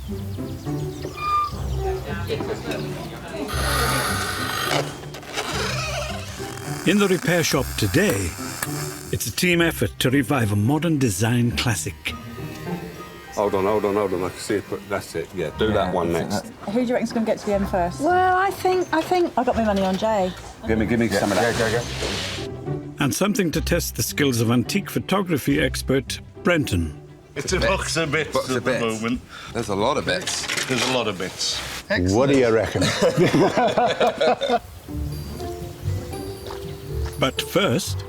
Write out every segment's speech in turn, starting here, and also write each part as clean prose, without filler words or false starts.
In the repair shop today, it's a team effort to revive a modern design classic. Hold on. I can see it, but that's it. Yeah, do that one next. Who do you reckon's going to get to the end first? Well, I think I got my money on Jay. Give me some of that. Go. And something to test the skills of antique photography expert Brenton. It's a box of bits at the moment. There's a lot of bits. There's a lot of bits. Excellent. What do you reckon? But first,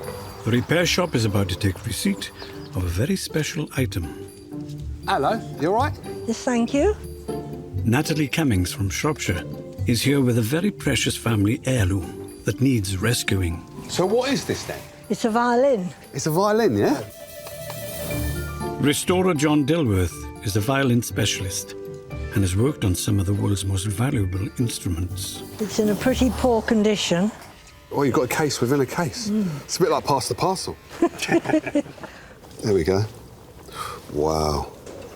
the repair shop is about to take receipt of a very special item. Hello, you all right? Yes, thank you. Natalie Cummings from Shropshire is here with a very precious family heirloom that needs rescuing. So what is this then? It's a violin. It's a violin, yeah? Restorer John Dilworth is a violin specialist and has worked on some of the world's most valuable instruments. It's in a pretty poor condition. Oh, you've got a case within a case. It's a bit like pass the parcel. There we go. Wow.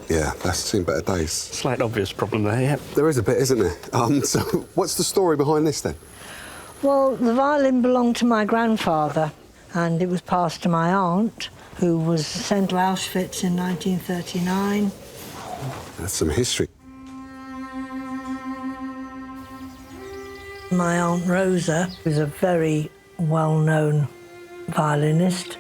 Yeah, that's seen better days. Slight obvious problem there, yeah. There is a bit, isn't there? So what's the story behind this then? Well, the violin belonged to my grandfather, and it was passed to my aunt, who was sent to Auschwitz in 1939. That's some history. My Aunt Rosa was a very well-known violinist,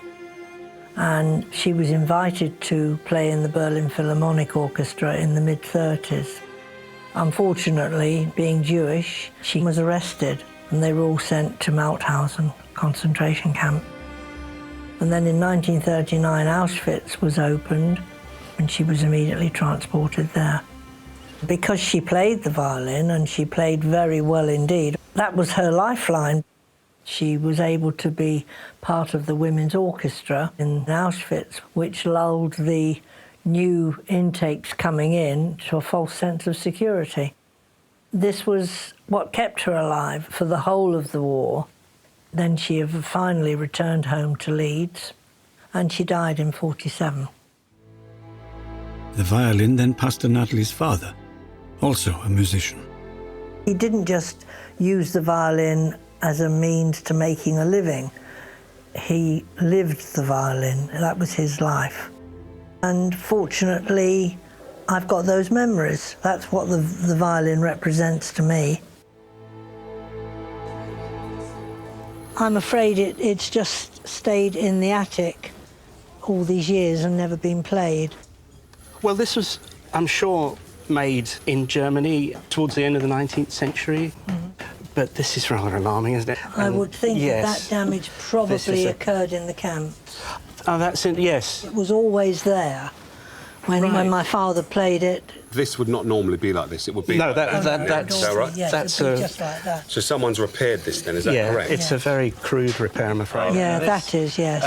and she was invited to play in the Berlin Philharmonic Orchestra in the mid-30s. Unfortunately, being Jewish, she was arrested, and they were all sent to Mauthausen concentration camp. And then in 1939, Auschwitz was opened, and she was immediately transported there. Because she played the violin, and she played very well indeed, that was her lifeline. She was able to be part of the women's orchestra in Auschwitz, which lulled the new intakes coming in to a false sense of security. This was what kept her alive for the whole of the war. Then she finally returned home to Leeds, and she died in 1947. The violin then passed to Natalie's father, also a musician. He didn't just use the violin as a means to making a living. He lived the violin. That was his life. And fortunately, I've got those memories. That's what the violin represents to me. I'm afraid it's just stayed in the attic all these years and never been played. Well, this was, I'm sure, made in Germany towards the end of the 19th century. But this is rather alarming, isn't it? I would think that damage probably occurred in the camp. Oh, that's it, yes. It was always there when my father played it. This would not normally be like this. It would be No, like that's... Is that right? Yes, that's it'd be just like that. So someone's repaired this then, is that correct? It's a very crude repair, I'm afraid. Yeah, that is, yes.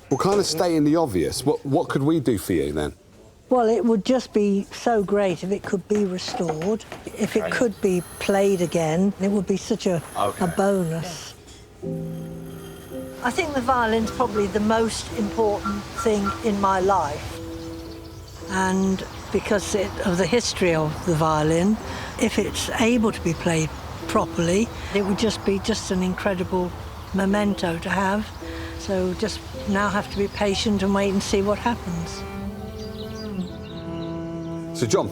Well, kind of stating the obvious, what could we do for you then? Well, it would just be so great if it could be restored. If it could be played again, it would be such a bonus. I think the violin's probably the most important thing in my life. And because of the history of the violin, if it's able to be played properly, it would just be an incredible memento to have. So just now have to be patient and wait and see what happens. So, John,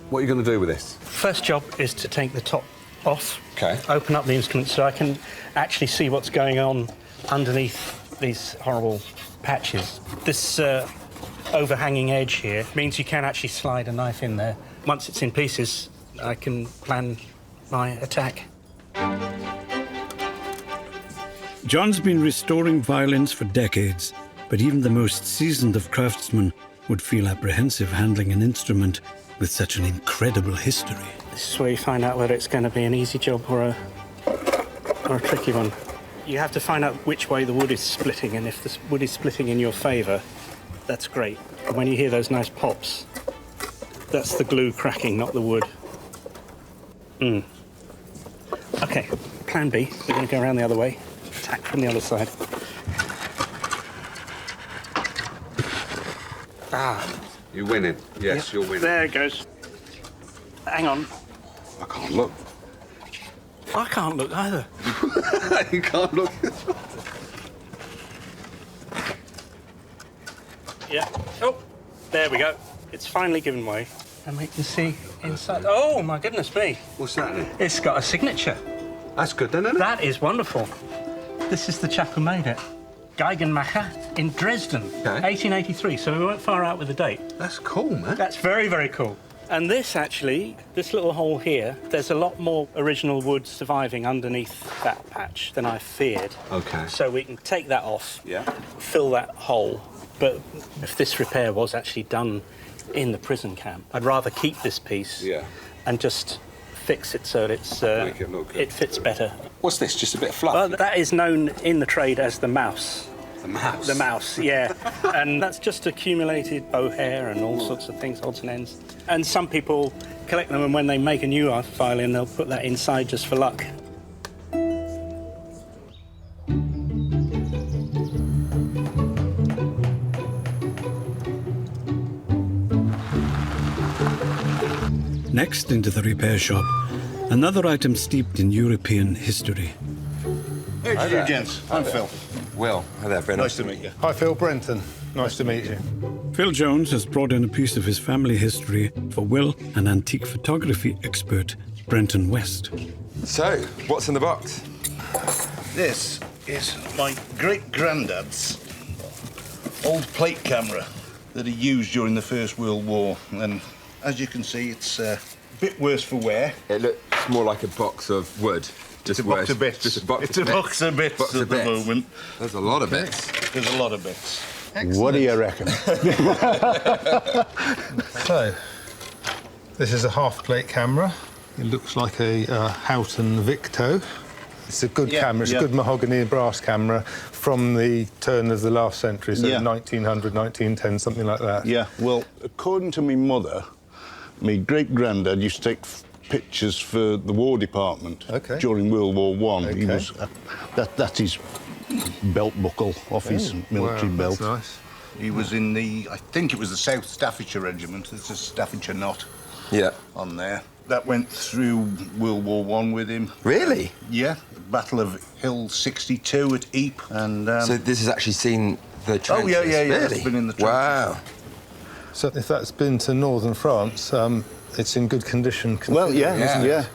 what are you going to do with this? First job is to take the top off. OK. Open up the instrument so I can actually see what's going on underneath these horrible patches. This overhanging edge here means you can actually slide a knife in there. Once it's in pieces, I can plan my attack. John's been restoring violins for decades, but even the most seasoned of craftsmen would feel apprehensive handling an instrument with such an incredible history. This is where you find out whether it's going to be an easy job or a tricky one. You have to find out which way the wood is splitting, and if the wood is splitting in your favour, that's great. And when you hear those nice pops, that's the glue cracking, not the wood. OK, plan B, we're going to go around the other way, attack from the other side. You're winning. Yes, you're winning. There it goes. hang on. I can't look. I can't look either. You can't look. Yeah. Oh, there we go. It's finally given way. And we can see inside. Oh, my goodness me. What's that then? It's got a signature. That's good then, isn't it? That is wonderful. This is the chap who made it. Geigenmacher in Dresden, 1883, so we weren't far out with the date. That's cool, man. That's very, very cool. And this, actually, this little hole here, there's a lot more original wood surviving underneath that patch than I feared. Okay. So we can take that off, Yeah. fill that hole. But if this repair was actually done in the prison camp, I'd rather keep this piece and just fix it so it's, Make it look good. it fits better. What's this? Just a bit of fluff? Well, that is known in the trade as the mouse. The mouse? The mouse, yeah. And that's just accumulated mohair and all sorts of things, odds and ends. And some people collect them, and when they make a new violin, they'll put that inside just for luck. Next into the repair shop, another item steeped in European history. Hey, to you, gents. I'm Phil. Will. Hi there, Brennan. Nice to meet you. Hi, Phil. Brenton. Nice to meet you. Phil Jones has brought in a piece of his family history for Will and antique photography expert Brenton West. So, what's in the box? This is my great-granddad's old plate camera that he used during the First World War. And as you can see, it's a bit worse for wear. It looks more like a box of wood. It's a box of bits. Just a box it's a box of bits box at of the bits. moment. There's a lot of bits. There's a lot of bits. What do you reckon? So, this is a half-plate camera. It looks like a Houghton Victo. It's a good camera. It's a good mahogany brass camera from the turn of the last century, so 1900, 1910, something like that. Yeah, well, according to my mother, my great-granddad used to take pictures for the War Department during World War One. He was that's his belt buckle off his military belt. That's nice. He was in the, I think it was the South Staffordshire Regiment. It's a Staffordshire knot on there. That went through World War One with him. Really? Yeah, Battle of Hill 62 at Ypres. And, so this has actually seen the trenches? Oh, yeah. Really? It's been in the trenches. Wow. So if that's been to northern France, it's in good condition. Well, isn't it? yeah.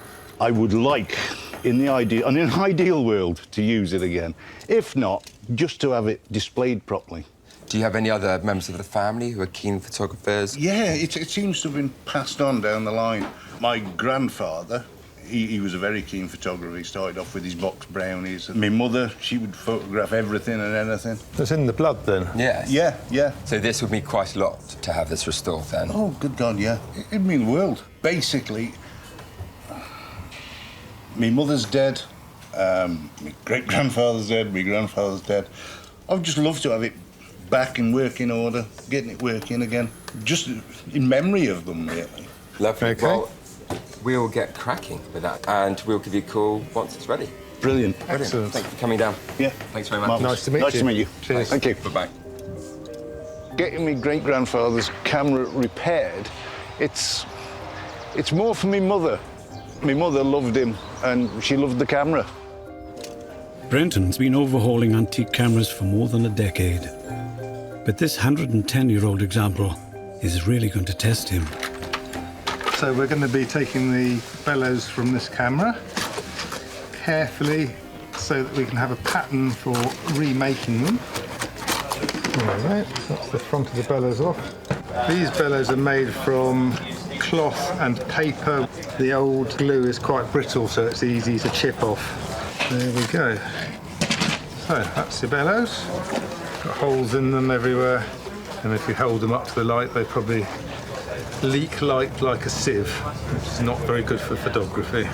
I would like, in an ideal world, to use it again. If not, just to have it displayed properly. Do you have any other members of the family who are keen photographers? Yeah, it seems to have been passed on down the line. My grandfather, he was a very keen photographer. He started off with his box brownies. And my mother, she would photograph everything and anything. It's in the blood, then? Yes. Yeah. So this would mean quite a lot to have this restored, then? Oh, good God, yeah. It'd mean the world. Basically, my mother's dead, my great-grandfather's dead, my grandfather's dead. I'd just love to have it back in working order, getting it working again, just in memory of them, really. Lovely. Okay. Well, we'll get cracking with that, and we'll give you a call once it's ready. Brilliant. Excellent. Thanks for coming down. Yeah. Thanks very much. Nice to meet you. Nice to meet you. Cheers. Thank you. Bye-bye. Getting my great-grandfather's camera repaired, it's more for me mother. My mother loved him, and she loved the camera. Brenton's been overhauling antique cameras for more than a decade. But this 110-year-old example is really going to test him. So we're going to be taking the bellows from this camera carefully so that we can have a pattern for remaking them. All right, that's the front of the bellows off. These bellows are made from cloth and paper. The old glue is quite brittle, so it's easy to chip off. There we go. So that's the bellows. Got holes in them everywhere, and if you hold them up to the light, they probably leak light like a sieve, which is not very good for photography.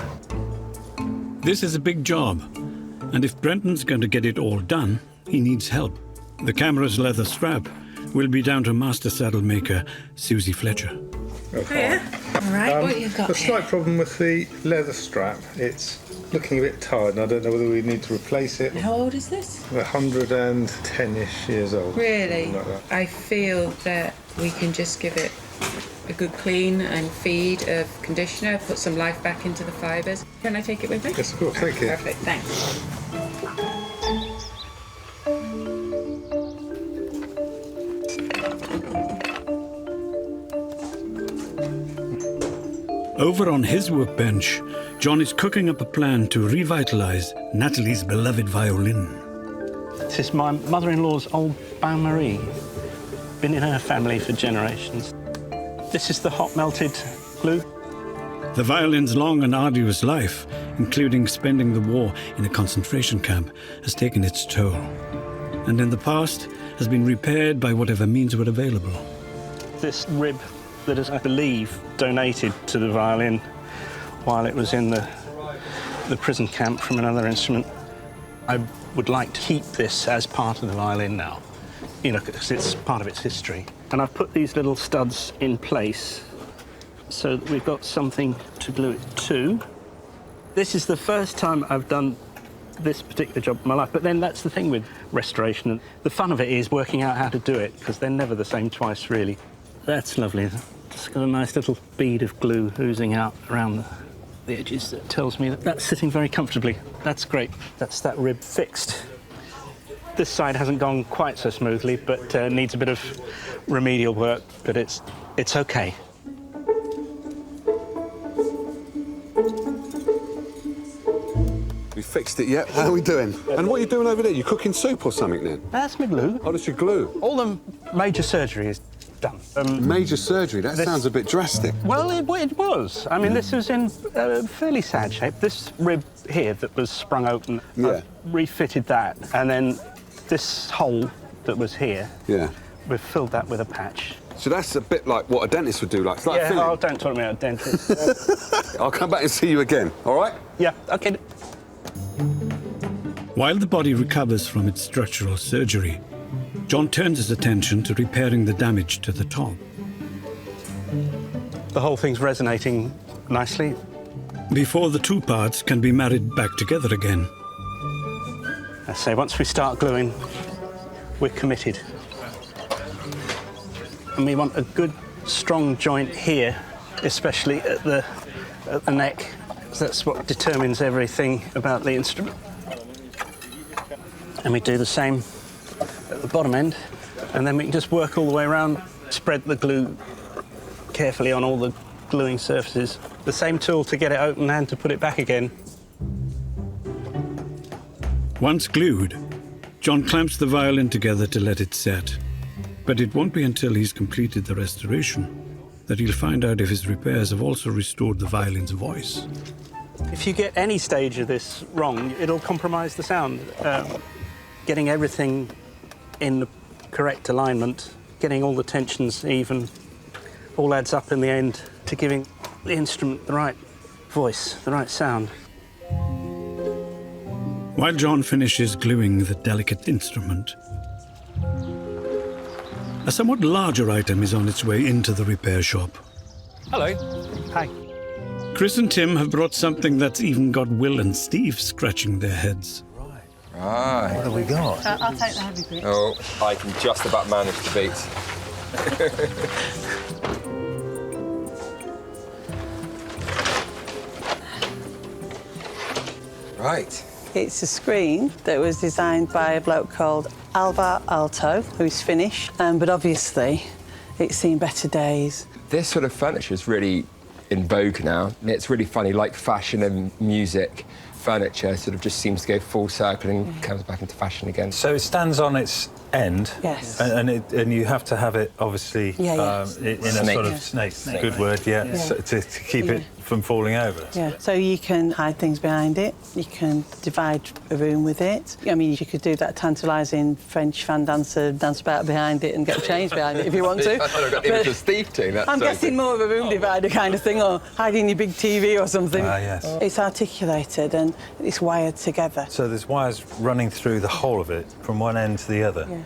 This is a big job, and if Brenton's going to get it all done, he needs help. The camera's leather strap will be down to master saddle maker Suzie Fletcher. Okay. All right, what you got The here? slight problem with the leather strap, it's looking a bit tired, and I don't know whether we need to replace it. How old is this? 110-ish years old. Really? Something like that. I feel that we can just give it a good clean and feed of conditioner, put some life back into the fibres. Can I take it with me? Yes, of course, thank you. Perfect, thanks. Over on his workbench, John is cooking up a plan to revitalise Natalie's beloved violin. This is my mother-in-law's old bain-marie. Been in her family for generations. This is the hot melted glue. The violin's long and arduous life, including spending the war in a concentration camp, has taken its toll, and in the past has been repaired by whatever means were available. This rib that is, I believe, donated to the violin while it was in the prison camp from another instrument. I would like to keep this as part of the violin now, you know, because it's part of its history. And I've put these little studs in place so that we've got something to glue it to. This is the first time I've done this particular job in my life, but then that's the thing with restoration. The fun of it is working out how to do it, because they're never the same twice, really. That's lovely. It's got a nice little bead of glue oozing out around the edges that tells me that that's sitting very comfortably. That's great. That's that rib fixed. This side hasn't gone quite so smoothly, but needs a bit of remedial work, but it's okay. We fixed it yet? How are we doing? And what are you doing over there? You cooking soup or something then? That's my glue. Oh, that's your glue? All the major surgery is done. Major surgery? That sounds a bit drastic. Well, it was. I mean, this was in fairly sad shape. This rib here that was sprung open, Yeah. refitted that, and then this hole that was here, Yeah. we've filled that with a patch. So that's a bit like what a dentist would do, like, it's like Yeah, filling. oh, don't talk to me about a dentist. I'll come back and see you again, all right? Yeah, OK. While the body recovers from its structural surgery, John turns his attention to repairing the damage to the top. The whole thing's resonating nicely. Before the two parts can be married back together again. I say, once we start gluing, we're committed. And we want a good, strong joint here, especially at the neck. That's what determines everything about the instrument. And we do the same at the bottom end, and then we can just work all the way around, spread the glue carefully on all the gluing surfaces. The same tool to get it open and to put it back again. Once glued, John clamps the violin together to let it set. But it won't be until he's completed the restoration that he'll find out if his repairs have also restored the violin's voice. If you get any stage of this wrong, it'll compromise the sound. Getting everything in the correct alignment, getting all the tensions even, all adds up in the end to giving the instrument the right voice, the right sound. While John finishes gluing the delicate instrument, a somewhat larger item is on its way into the repair shop. Hello. Hi. Chris and Tim have brought something that's even got Will and Steve scratching their heads. Right. What have we got? I'll take the heavy bit. Oh, I can just about manage the beat. Right. It's a screen that was designed by a bloke called Alvar Aalto, who's Finnish, but obviously it's seen better days. This sort of furniture is really in vogue now. It's really funny, like fashion and music. Furniture sort of just seems to go full circle and comes back into fashion again. So it stands on its end. Yes. And you have to have it, obviously, in a sort of snake. Good word, yeah. Yeah. So, to keep it from falling over. Yeah, so you can hide things behind it, you can divide a room with it. I mean, you could do that tantalising French fan dancer, dance about behind it and get changed behind it if you want to. I thought I got the image of Steve doing that. I'm guessing more of a room divider kind of thing, or hiding your big TV or something. Ah, yes. It's articulated and it's wired together. So there's wires running through the whole of it, from one end to the other. Yeah.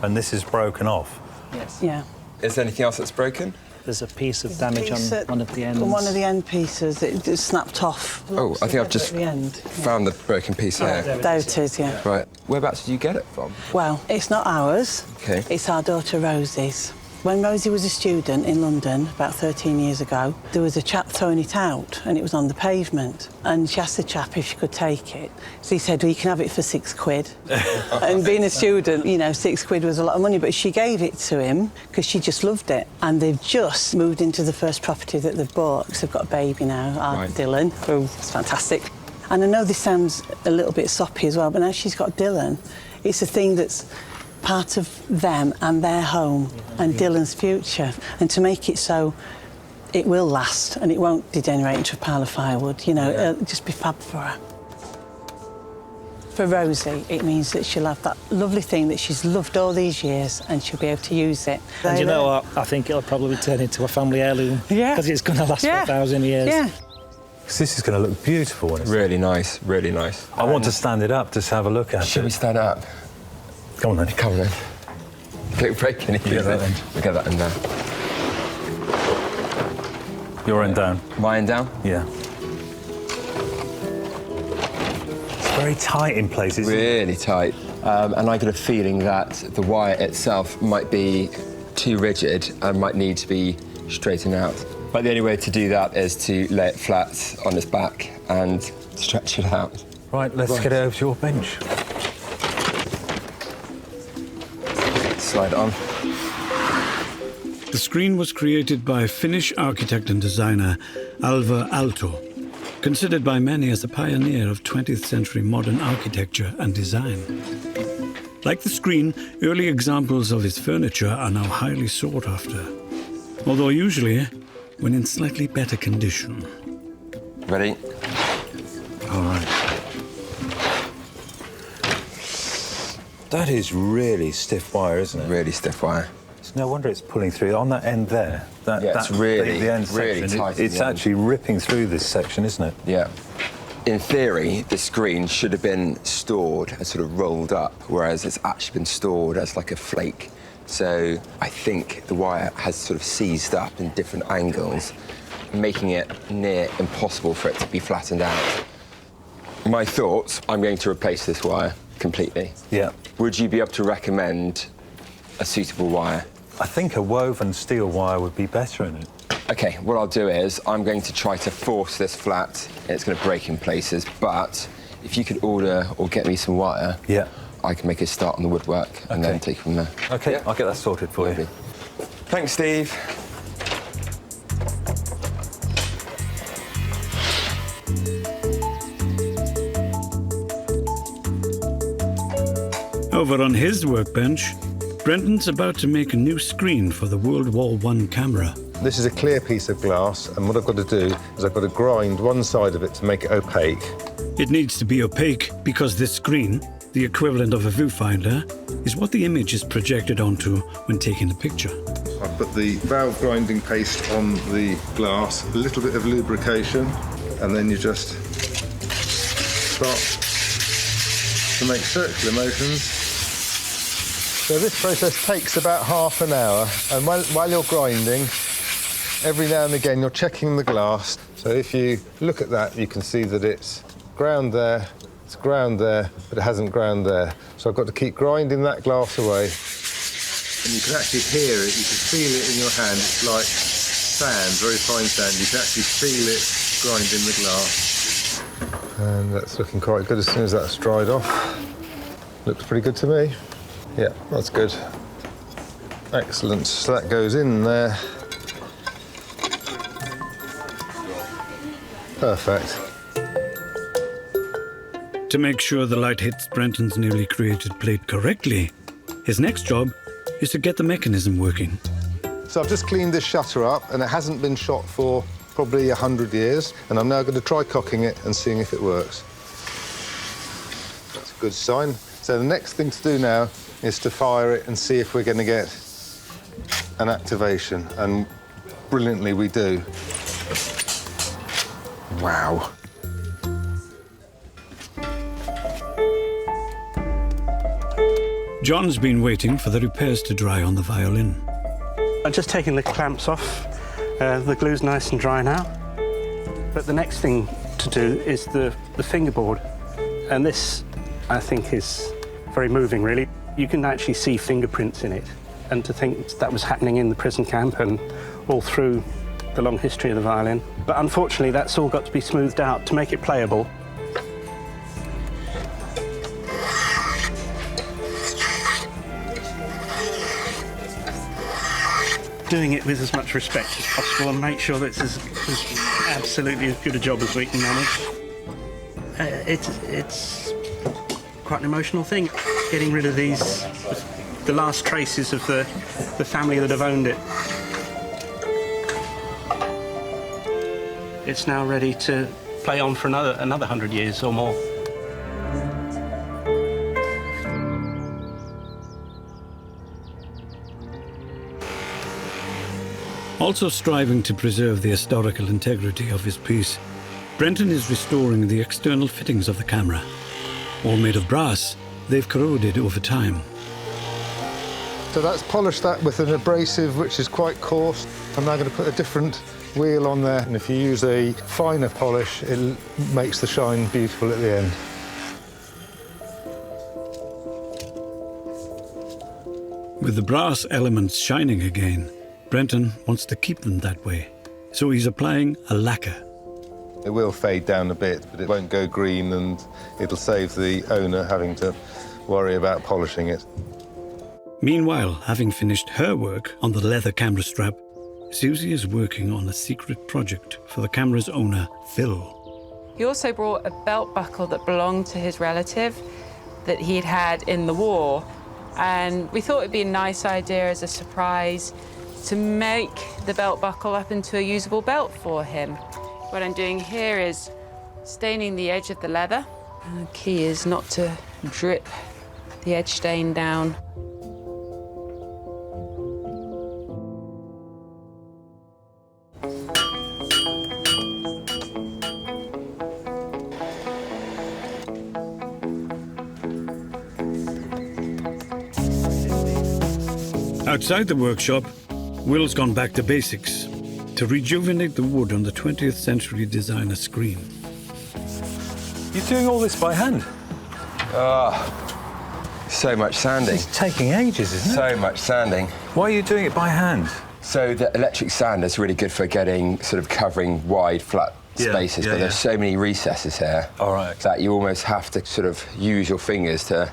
And this is broken off. Yes. Yeah. Is there anything else that's broken? There's a piece of damage on one of the ends. On one of the end pieces, it just snapped off. Oh, I think I've just at the end. found the broken piece here. There it is, yeah. Right. Whereabouts did you get it from? Well, it's not ours. Okay. It's our daughter Rosie's. When Rosie was a student in London about 13 years ago, there was a chap throwing it out and it was on the pavement. And she asked the chap if she could take it. So he said, well, you can have it for £6. And being a student, you know, £6 was a lot of money, but she gave it to him because she just loved it. And they've just moved into the first property that they've bought because they've got a baby now, Dylan. Oh, it's fantastic. And I know this sounds a little bit soppy as well, but now she's got Dylan, it's a thing that's part of them and their home and Dylan's future. And to make it so it will last and it won't degenerate into a pile of firewood, you know, it'll just be fab for her. For Rosie, it means that she'll have that lovely thing that she's loved all these years and she'll be able to use it. And you know what? I think it'll probably turn into a family heirloom. Yeah. Because it's going to last for 1,000 years. Yeah. This is going to look beautiful when it's really nice, really nice. I want to stand it up, just have a look at it. Should we stand up? Come on then. Come on then. Don't break anything. Get that in. We'll get that in there. Your end down. My end down? Yeah. It's very tight in places. Really tight. And I get a feeling that the wire itself might be too rigid and might need to be straightened out. But the only way to do that is to lay it flat on its back and stretch it out. Right, let's get it over to your bench. Slide it on. The screen was created by Finnish architect and designer Alvar Aalto, considered by many as the pioneer of 20th century modern architecture and design. Like the screen, early examples of his furniture are now highly sought after, although usually when in slightly better condition. Ready? All right. That is really stiff wire, isn't it? Really stiff wire. It's no wonder it's pulling through. On that end there, it's really, the end really section, tight. it's actually ripping through this section, isn't it? Yeah. In theory, the screen should have been stored and sort of rolled up, whereas it's actually been stored as like a flake. So I think the wire has sort of seized up in different angles, making it near impossible for it to be flattened out. My thoughts, I'm going to replace this wire completely. Yeah. Would you be able to recommend a suitable wire? I think a woven steel wire would be better in it. OK, what I'll do is I'm going to try to force this flat. It's going to break in places, but if you could order or get me some wire, I can make a start on the woodwork and then take it from there. OK, I'll get that sorted for you. Thanks, Steve. Over on his workbench, Brenton's about to make a new screen for the World War I camera. This is a clear piece of glass, and what I've got to do is I've got to grind one side of it to make it opaque. It needs to be opaque because this screen, the equivalent of a viewfinder, is what the image is projected onto when taking the picture. I've put the valve grinding paste on the glass, a little bit of lubrication, and then you just start to make circular motions. So this process takes about half an hour, and while you're grinding, every now and again you're checking the glass. So if you look at that, you can see that it's ground there, it's ground there, but it hasn't ground there. So I've got to keep grinding that glass away. And you can actually hear it, you can feel it in your hand. It's like sand, very fine sand. You can actually feel it grinding the glass. And that's looking quite good as soon as that's dried off. Looks pretty good to me. Yeah, that's good. Excellent. So that goes in there. Perfect. To make sure the light hits Brenton's newly created plate correctly, his next job is to get the mechanism working. So I've just cleaned this shutter up, and it hasn't been shot for probably 100 years, and I'm now going to try cocking it and seeing if it works. That's a good sign. So the next thing to do now is to fire it and see if we're going to get an activation, and brilliantly we do. Wow. John's been waiting for the repairs to dry on the violin. I've just taken the clamps off. The glue's nice and dry now. But the next thing to do is the fingerboard. And this, I think, is very moving, really. You can actually see fingerprints in it. and to think that was happening in the prison camp and all through the long history of the violin. But unfortunately, that's all got to be smoothed out to make it playable. Doing it with as much respect as possible and make sure that it's as absolutely as good a job as we can manage. It's quite an emotional thing, getting rid of the last traces of the family that have owned it. It's now ready to play on for another 100 years or more. Also striving to preserve the historical integrity of his piece, Brenton is restoring the external fittings of the camera. All made of brass, they've corroded over time. So that's polished that with an abrasive which is quite coarse. I'm now going to put a different wheel on there, and if you use a finer polish, it makes the shine beautiful at the end. With the brass elements shining again, Brenton wants to keep them that way, so he's applying a lacquer. It will fade down a bit, but it won't go green, and it'll save the owner having to worry about polishing it. Meanwhile, having finished her work on the leather camera strap, Suzie is working on a secret project for the camera's owner, Phil. He also brought a belt buckle that belonged to his relative that he'd had in the war, and we thought it'd be a nice idea as a surprise to make the belt buckle up into a usable belt for him. What I'm doing here is staining the edge of the leather. And the key is not to drip the edge stain down. Outside the workshop, Will's gone back to basics to rejuvenate the wood on the 20th century designer screen. You're doing all this by hand? So much sanding. It's taking ages, isn't it? So much sanding. Why are you doing it by hand? So the electric sander is really good for getting, sort of covering wide, flat spaces, but there's so many recesses here that you almost have to sort of use your fingers to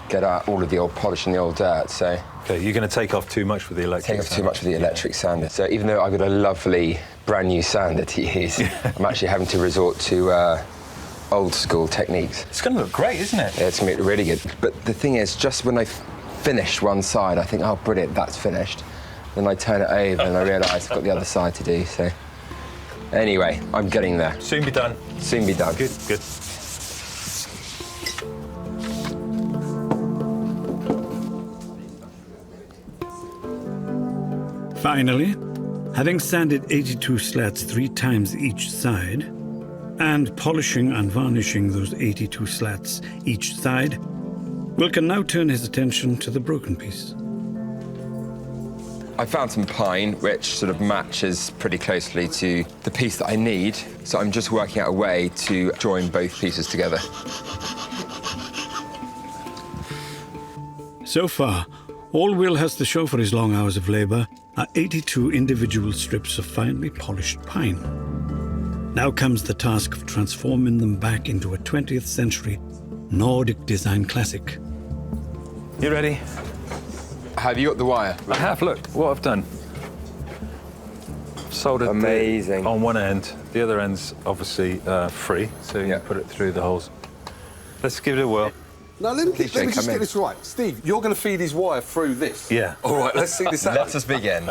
get out all of the old polish and the old dirt, so... OK, you're going to take off too much with the electric sander. Take off too much with the electric sander. So even though I've got a lovely brand new sander to use, I'm actually having to resort to old school techniques. It's going to look great, isn't it? Yeah, it's going to look really good. But the thing is, just when I finish one side, I think, oh, brilliant, that's finished. Then I turn it over and I realise I've got the other side to do, so... Anyway, I'm getting there. Soon be done. Soon be done. Good, good. Finally, having sanded 82 slats 3 times each side, and polishing and varnishing those 82 slats each side, Will can now turn his attention to the broken piece. I found some pine, which sort of matches pretty closely to the piece that I need, so I'm just working out a way to join both pieces together. So far, all Will has to show for his long hours of labour are 82 individual strips of finely polished pine. Now comes the task of transforming them back into a 20th century Nordic design classic. You ready? Have you got the wire? I have, look, what I've done. Soldered Amazing. on one end, the other end's obviously free, so you can put it through the holes. Let's give it a whirl. Now, let me just get this right. Steve, you're going to feed his wire through this? Yeah. All right, let's see this out. Let us begin.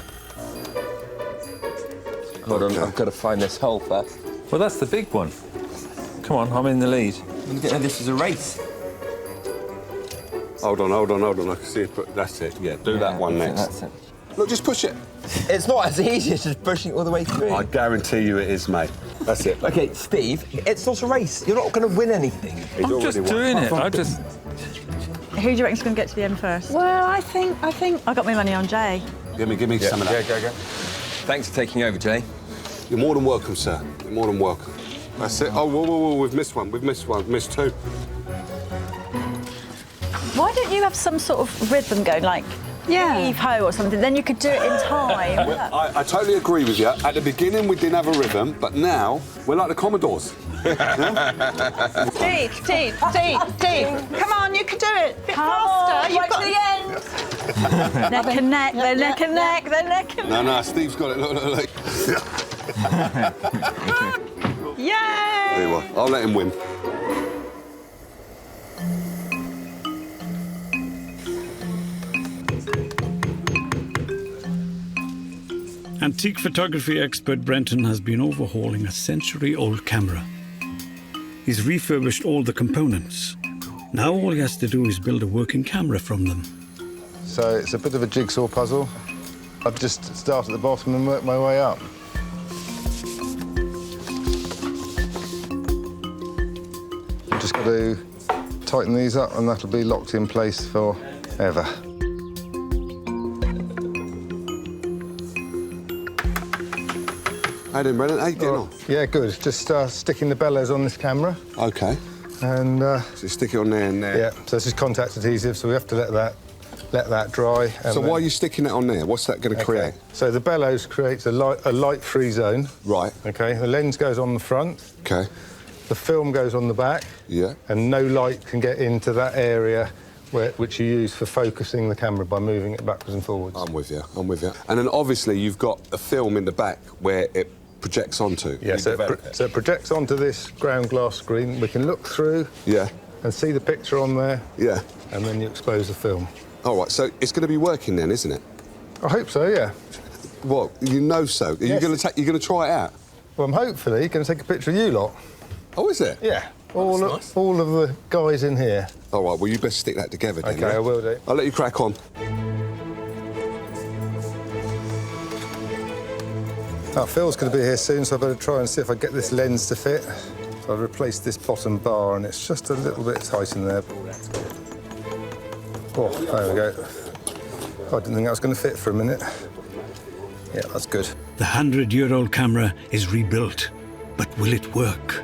Hold on, I've got to find this hole first. Well, that's the big one. Come on, I'm in the lead. This is a race. Hold on. I can see it, but that's it. Yeah, do that one next. That's it. Look, just push it. It's not as easy as just pushing it all the way through. I guarantee you it is, mate. That's it. OK, Steve, it's not a race. You're not going to win anything. I'm just doing it. I just... Who do you reckon's going to get to the end first? Well, I think I got my money on Jay. Give me some of that. Go. Thanks for taking over, Jay. You're more than welcome, sir. You're more than welcome. That's it. Oh, whoa, we've missed one. We've missed 2. Why don't you have some sort of rhythm going, like heave-ho or something. Then you could do it in time. Well, I totally agree with you. At the beginning, we didn't have a rhythm, but now we're like the Commodores. Steve, come on, you can do it. A bit faster. You've got to the end. Neck and neck, then neck and neck, then neck and neck. No, Steve's got it. Look. Yay! There you are. I'll let him win. Antique photography expert Brenton has been overhauling a century-old camera. He's refurbished all the components. Now all he has to do is build a working camera from them. So it's a bit of a jigsaw puzzle. I've just started at the bottom and worked my way up. Just got to tighten these up and that'll be locked in place forever. How you doing, Brendan? How you getting on? Yeah, good. Just sticking the bellows on this camera. OK. And so stick it on there and there. Yeah. So this is contact adhesive, so we have to let that dry. So why are you sticking it on there? What's that going to create? So the bellows creates a light-free zone. Right. OK. The lens goes on the front. OK. The film goes on the back. Yeah. And no light can get into that area which you use for focusing the camera by moving it backwards and forwards. I'm with you. And then obviously you've got a film in the back where it projects onto. Yeah, so it projects onto this ground glass screen. We can look through. Yeah. And see the picture on there. Yeah. And then you expose the film. All right, so it's going to be working then, isn't it? I hope so, yeah. What? You know so? Are you going to try it out? Well, I'm hopefully going to take a picture of you lot. Oh, is it? Yeah. All of the guys in here. All right, well, you best stick that together then. OK, yeah? I will do. I'll let you crack on. Phil's going to be here soon, so I better try and see if I get this lens to fit. So I've replaced this bottom bar, and it's just a little bit tight in there. Oh, there we go. I didn't think that was going to fit for a minute. Yeah, that's good. The 100-year-old camera is rebuilt, but will it work?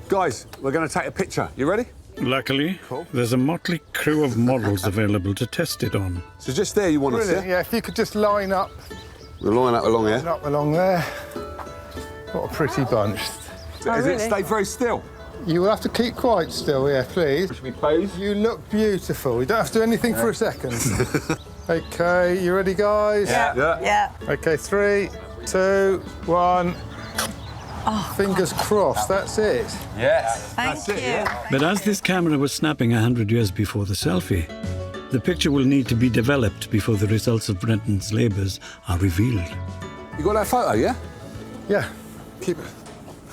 Guys, we're going to take a picture. You ready? Luckily, there's a motley crew of models available to test it on. So just there you want us, yeah? If you could just line up. We'll line up along here. Line up along there. What a pretty bunch. Is it stay very still? You will have to keep quite still, yeah, please. Should we pose? You look beautiful. You don't have to do anything for a second. OK, you ready, guys? Yeah. OK, 3, 2, 1. Oh, fingers crossed, that's it. Yes. Thank you. Yeah. But as this camera was snapping 100 years before the selfie, the picture will need to be developed before the results of Brenton's labours are revealed. You got that photo, yeah? Yeah. Keep it.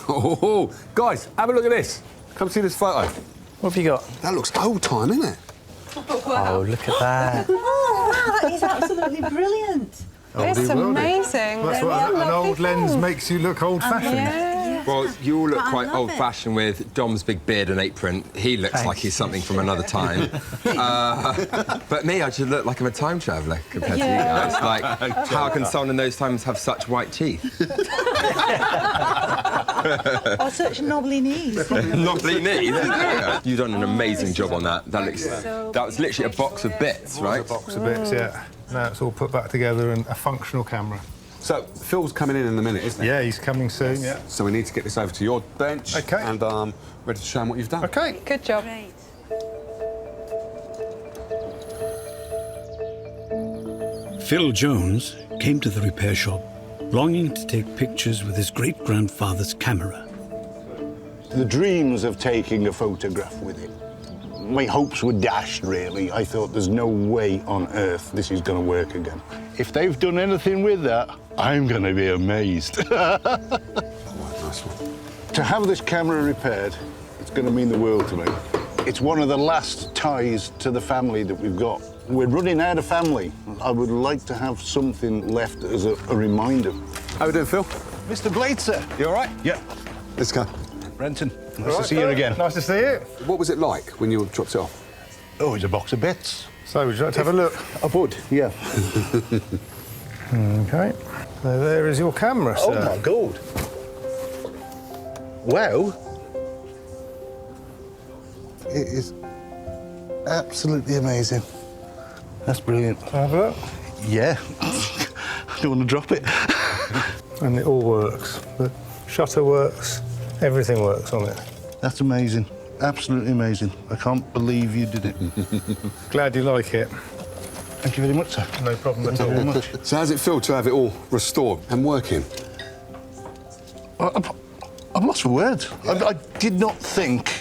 Oh, guys, have a look at this. Come see this photo. What have you got? That looks old time, isn't it? Oh, look at that. Oh, that is absolutely brilliant. It's amazing. That's what an old lens makes you look old-fashioned. Yeah. Well, you all look quite old-fashioned with Dom's big beard and apron. He looks like he's something from another time. But me, I just look like I'm a time traveller compared to you guys. Like, how can someone in those times have such white teeth? Oh, such knobbly knees. Knobbly knees? You've done an amazing job on that. That was literally a box of bits, right? A box of bits, yeah. Now it's all put back together in a functional camera. So, Phil's coming in a minute, isn't he? Yeah, he's coming soon, yeah. So we need to get this over to your bench. OK. And ready to show him what you've done. OK. Good job. Phil Jones came to the repair shop, longing to take pictures with his great-grandfather's camera. The dreams of taking a photograph with it. My hopes were dashed, really. I thought there's no way on earth this is going to work again. If they've done anything with that, I'm going to be amazed. Nice one. To have this camera repaired, it's going to mean the world to me. It's one of the last ties to the family that we've got. We're running out of family. I would like to have something left as a reminder. How are we doing, Phil? Mr. Blazer. You all right? Yeah. Let's go. Brenton, nice to see you again. Nice to see you. What was it like when you dropped it off? Oh, it's a box of bits. So, would you like to have a look? I would, yeah. OK. So there is your camera, sir. Oh, my God. Wow. It is absolutely amazing. That's brilliant. Have a look. Yeah. I don't want to drop it. And it all works. The shutter works, everything works on it. That's amazing. Absolutely amazing. I can't believe you did it. Glad you like it. Thank you very much, sir. No problem at all. Thank you very much. So how's it feel to have it all restored and working? I'm lost for words. I did not think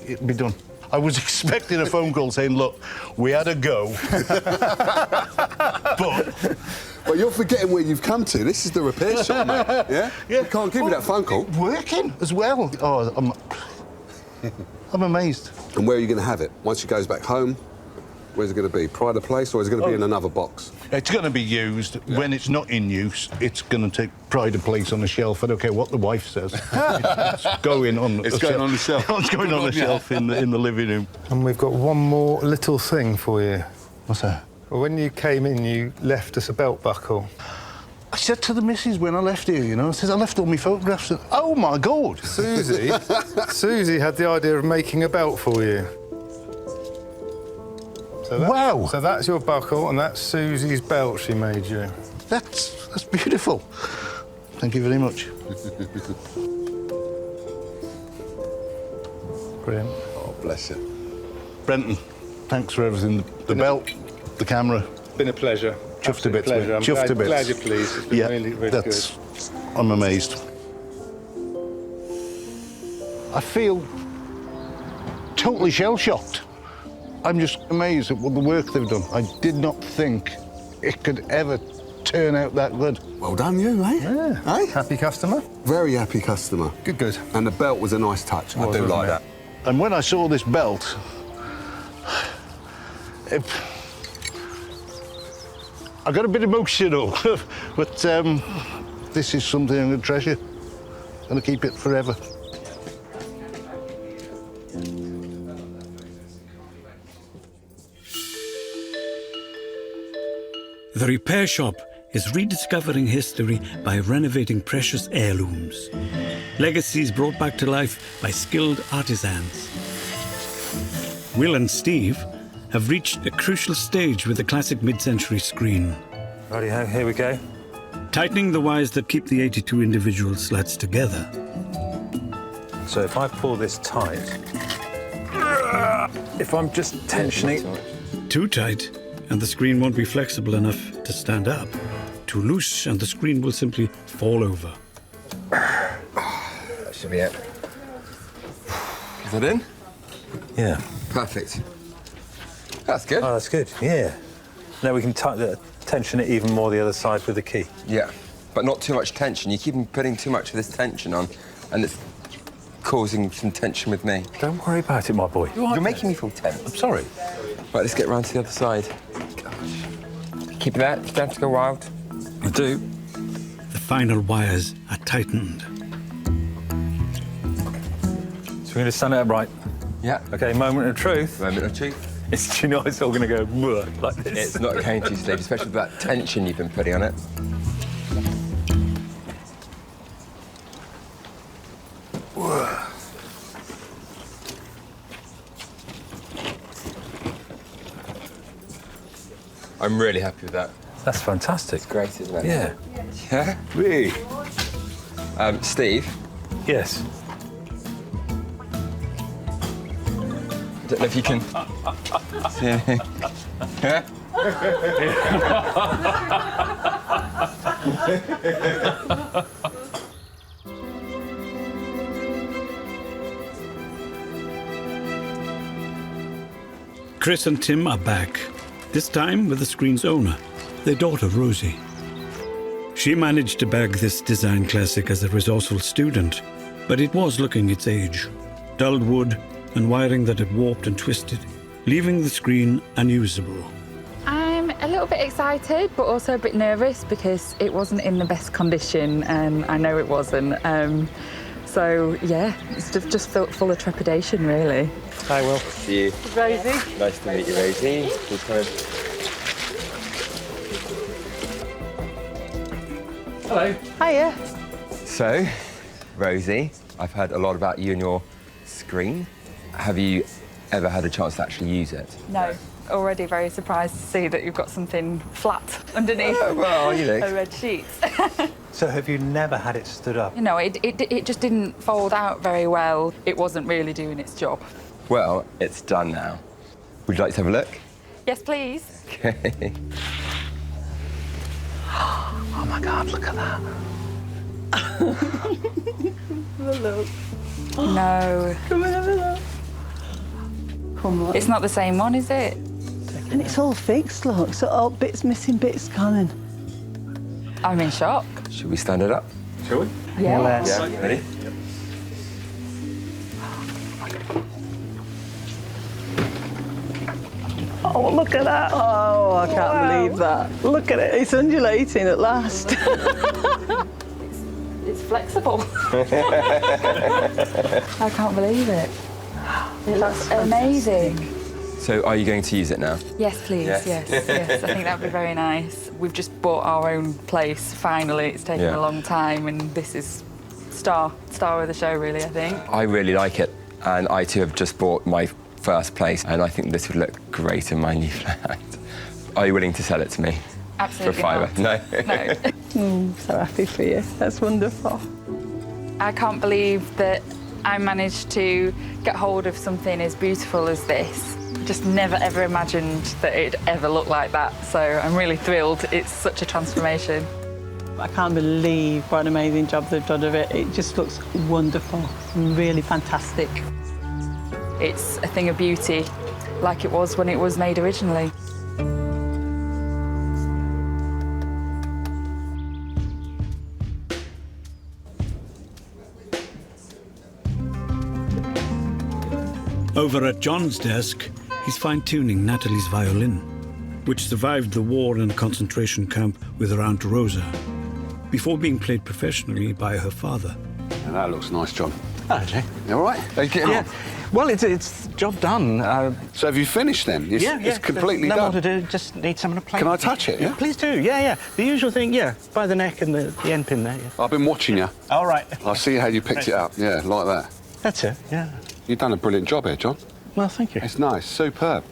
it'd be done. I was expecting a phone call saying, look, we had a go. But you're forgetting where you've come to. This is the repair shop, mate. Yeah? Yeah. We can't give you that phone call. Working as well. Oh, I'm amazed. And where are you going to have it? Once it goes back home, where's it going to be? Pride of place, or is it going to be in another box? It's going to be used. Yeah. When it's not in use, it's going to take pride of place on the shelf. I don't care what the wife says. It's going on. It's going on the shelf. It's going on the shelf in the living room. And we've got one more little thing for you. What's that? Well, when you came in, you left us a belt buckle. I said to the missus when I left here, you know, I said, I left all my photographs. Oh, my God. Suzie had the idea of making a belt for you. So wow. So that's your buckle, and that's Susie's belt she made you. That's beautiful. Thank you very much. Brilliant. Oh, bless you. Brenton, thanks for everything. The belt, the camera. Been a pleasure. Chuffed to bits, pleasure. I'm chuffed to bits. glad you're pleased. It's been really, really good. I'm amazed. I feel totally shell-shocked. I'm just amazed at the work they've done. I did not think it could ever turn out that good. Well done, you, mate. Yeah. Hey? Happy customer? Very happy customer. Good, good. And the belt was a nice touch. I do like that. And when I saw this belt, I got a bit emotional, but this is something I'm going to treasure. I'm going to keep it forever. The repair shop is rediscovering history by renovating precious heirlooms. Legacies brought back to life by skilled artisans. Will and Steve have reached a crucial stage with the classic mid-century screen. Righty-ho, here we go. Tightening the wires that keep the 82 individual slats together. So if I pull this tight, if I'm just tensioning... Too tight, and the screen won't be flexible enough to stand up. Too loose, and the screen will simply fall over. That should be it. Is that in? Yeah. Perfect. That's good. Oh, that's good, yeah. Now we can tension it even more the other side with the key. Yeah, but not too much tension. You keep putting too much of this tension on, and it's causing some tension with me. Don't worry about it, my boy. You're making me feel tense. I'm sorry. Right, let's get round to the other side. Gosh. Keep it there. You don't have to go wild. I do. The final wires are tightened. So we're going to stand it upright. Yeah. OK, moment of truth. Moment of truth. Do you know it's all going to go like this? It's not going to, Steve, especially with that tension you've been putting on it. I'm really happy with that. That's fantastic. It's great, isn't it? Yeah. Yeah? Really? Steve? Yes? I don't know if you can see anything. Yeah? Chris and Tim are back, this time with the screen's owner, their daughter, Rosie. She managed to bag this design classic as a resourceful student, but it was looking its age. Dulled wood and wiring that had warped and twisted, leaving the screen unusable. I'm a little bit excited, but also a bit nervous because it wasn't in the best condition, and I know it wasn't. So, yeah, it's just full of trepidation, really. Hi, Will. See you. Rosie. Nice to meet you, Rosie. Hello. Hiya. So, Rosie, I've heard a lot about you and your screen. Have you ever had a chance to actually use it? No. already very surprised to see that you've got something flat underneath well, you know. a red sheet. So have you never had it stood up? You know, it just didn't fold out very well. It wasn't really doing its job. Well, it's done now. Would you like to have a look? Yes, please. Okay. Oh my God, look at that. Look. No. Come and have a look. Come on. It's not the same one, is it? And it's all fixed, look. So all bits missing, bits gone. I'm in shock. Should we stand it up? Shall we? Yeah. Let's. Yeah, ready? Oh, look at that. Oh, I can't believe that. Look at it. It's undulating at last. It's flexible. I can't believe it. It looks amazing. So are you going to use it now? Yes, please. Yes. Yes. I think that would be very nice. We've just bought our own place, finally. It's taken Yeah. a long time, and this is star of the show, really, I think. I really like it, and I too have just bought my first place, and I think this would look great in my new flat. Are you willing to sell it to me? Absolutely For a fiver? not. No? No. So happy for you. That's wonderful. I can't believe that I managed to get hold of something as beautiful as this. Just never ever imagined that it'd ever look like that. So I'm really thrilled. It's such a transformation. I can't believe what an amazing job they've done of it. It just looks wonderful. Really fantastic. It's a thing of beauty, like it was when it was made originally. Over at John's desk, he's fine-tuning Natalie's violin, which survived the war in a concentration camp with her Aunt Rosa, before being played professionally by her father. And that looks nice, John. Hello, Jay. You all right? Are you getting on? Well, it's job done. So have you finished then? It's completely no done. more to do. Just need someone to play. Can I touch it? Yeah. Please do, yeah. The usual thing, by the neck and the end pin there, yeah. I've been watching you. All right. I see how you picked it up. Yeah, like that. That's it, yeah. You've done a brilliant job here, John. Well, thank you. It's nice, superb.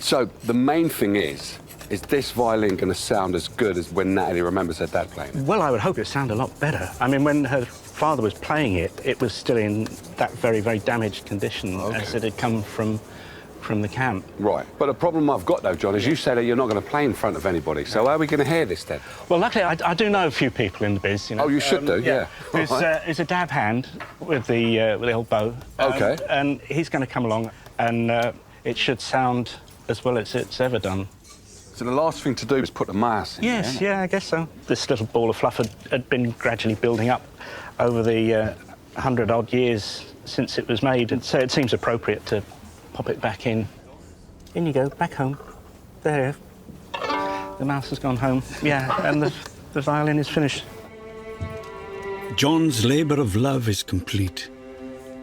So the main thing is this violin going to sound as good as when Natalie remembers her dad playing it? Well, I would hope it sounded a lot better. I mean, when her father was playing it, it was still in that very, very damaged condition as it had come from the camp. Right. But the problem I've got, though, John, is you said that you're not going to play in front of anybody. So how are we going to hear this, then? Well, luckily, I do know a few people in the biz, you know. Oh, you should do, yeah. There's a dab hand with the old bow. OK. And he's going to come along, and it should sound as well as it's ever done. So the last thing to do is put the mass in. Yes, yeah, I guess so. This little ball of fluff had been gradually building up over the 100-odd years since it was made, and so it seems appropriate to pop it back in. In you go, back home. There. The mouse has gone home. Yeah, and the violin is finished. John's labour of love is complete.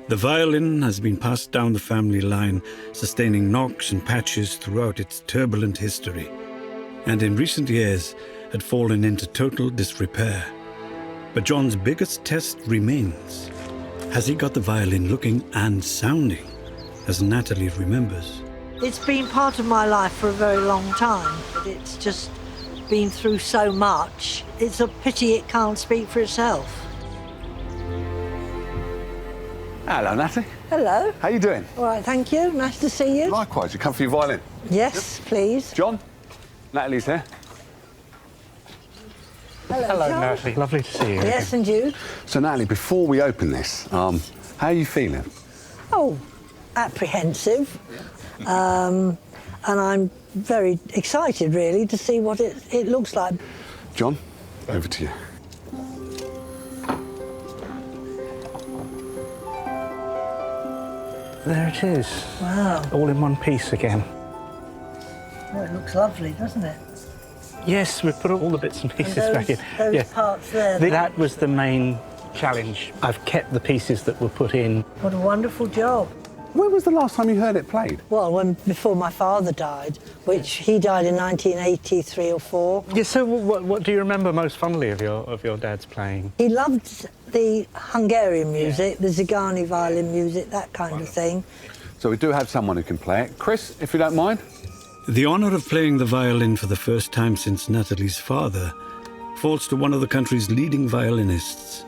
The violin has been passed down the family line, sustaining knocks and patches throughout its turbulent history, and in recent years had fallen into total disrepair. But John's biggest test remains. Has he got the violin looking and sounding as Natalie remembers? It's been part of my life for a very long time, but it's just been through so much. It's a pity it can't speak for itself. Hello, Natalie. Hello. How you doing? All right, thank you. Nice to see you. Likewise. You come for your violin? Yes, please. John? Natalie's here. Hello, Natalie. Lovely to see you. Yes, and you? So, Natalie, before we open this, how are you feeling? Oh, apprehensive. And I'm very excited, really, to see what it looks like. John, over to you. There it is. Wow. All in one piece again. Oh, it looks lovely, doesn't it? Yes, we've put all the bits and pieces those, back in. Those parts there. That was the main challenge. I've kept the pieces that were put in. What a wonderful job. When was the last time you heard it played? Well, before my father died, which he died in 1983 or 4. Yeah, so what do you remember most fondly of your dad's playing? He loved the Hungarian music, the Zigani violin music, that kind of thing. So we do have someone who can play it. Chris, if you don't mind. The honour of playing the violin for the first time since Natalie's father falls to one of the country's leading violinists.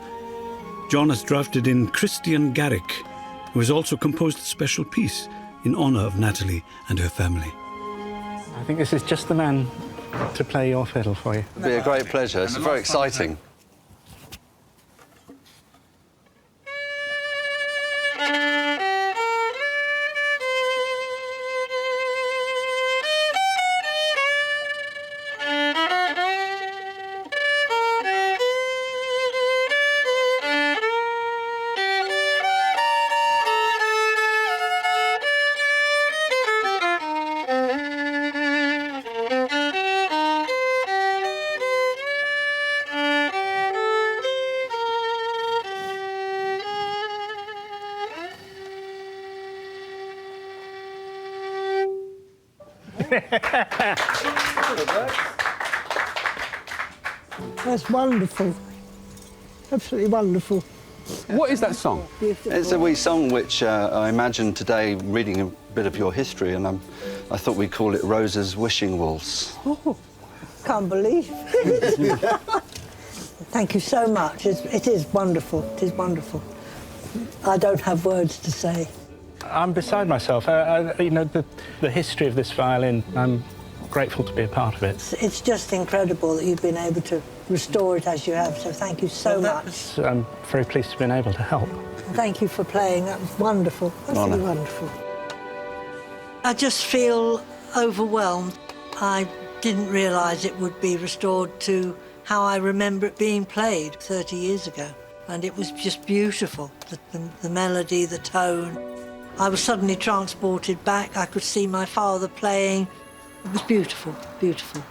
John has drafted in Christian Garrick, who has also composed a special piece in honour of Natalie and her family. I think this is just the man to play your fiddle for you. It'd be a great pleasure. It's very exciting. That's wonderful. Absolutely wonderful. What is that song? Beautiful. It's a wee song which I imagined today reading a bit of your history, and I thought we'd call it Rosa's Wishing Waltz. Oh, can't believe it. Thank you so much. It is wonderful. It is wonderful. I don't have words to say. I'm beside myself. You know, the history of this violin, I'm grateful to be a part of it. It's just incredible that you've been able to restore it as you have, so thank you so much. I'm very pleased to have been able to help. Thank you for playing. That was wonderful. Absolutely wonderful. I just feel overwhelmed. I didn't realise it would be restored to how I remember it being played 30 years ago. And it was just beautiful, the melody, the tone. I was suddenly transported back. I could see my father playing. It was beautiful, beautiful.